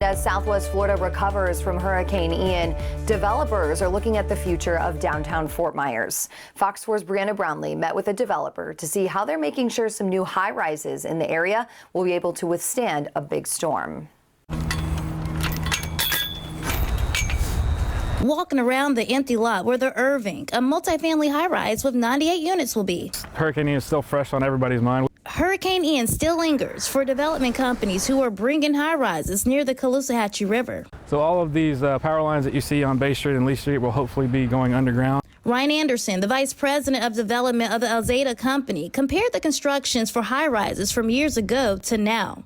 As Southwest Florida recovers from Hurricane Ian, developers are looking at the future of downtown Fort Myers. Fox 4's Brianna Brownlee met with a developer to see how they're making sure some new high-rises in the area will be able to withstand a big storm. Walking around the empty lot where the Irving, a multifamily high-rise with 98 units, will be. Hurricane Ian is still fresh on everybody's mind. Hurricane Ian still lingers for development companies who are bringing high-rises near the Caloosahatchee River. So all of these power lines that you see on Bay Street and Lee Street will hopefully be going underground. Ryan Anderson, the vice president of development of the Alzada company, compared the constructions for high-rises from years ago to now.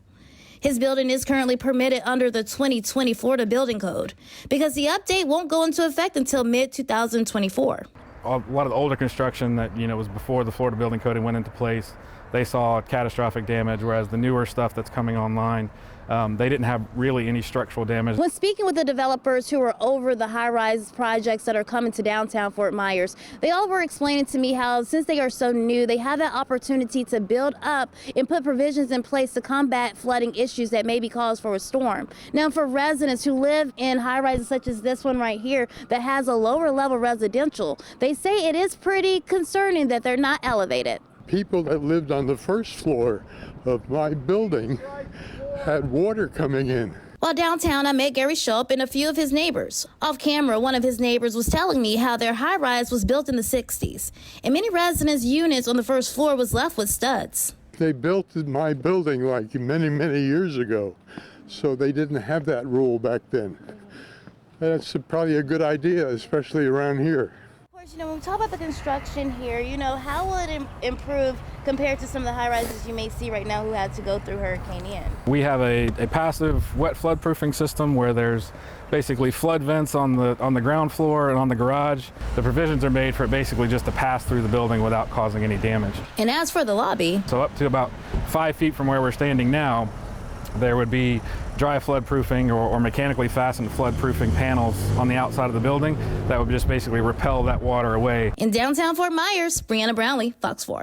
His building is currently permitted under the 2020 Florida Building Code because the update won't go into effect until mid-2024. A lot of the older construction that was before the Florida Building Code went into place, they saw catastrophic damage, whereas the newer stuff that's coming online, they didn't have really any structural damage. When speaking with the developers who are over the high-rise projects that are coming to downtown Fort Myers, they all were explaining to me how, since they are so new, they have that opportunity to build up and put provisions in place to combat flooding issues that may be caused for a storm. Now, for residents who live in high-rises such as this one right here that has a lower-level residential, they say it is pretty concerning that they're not elevated. People that lived on the first floor of my building had water coming in. While downtown, I met Gary Schulp and a few of his neighbors. Off camera, one of his neighbors was telling me how their high-rise was built in the 60s, and many residents' units on the first floor was left with studs. They built my building like many, many years ago, so they didn't have that rule back then. That's probably a good idea, especially around here. When we talk about the construction here, how will it improve compared to some of the high-rises you may see right now who had to go through Hurricane Ian? We have a passive wet flood proofing system where there's basically flood vents on the ground floor and on the garage. The provisions are made for it basically just to pass through the building without causing any damage. And as for the lobby, so up to about 5 feet from where we're standing now, there would be dry flood proofing or mechanically fastened flood proofing panels on the outside of the building that would just basically repel that water away. In downtown Fort Myers, Brianna Brownlee, Fox 4.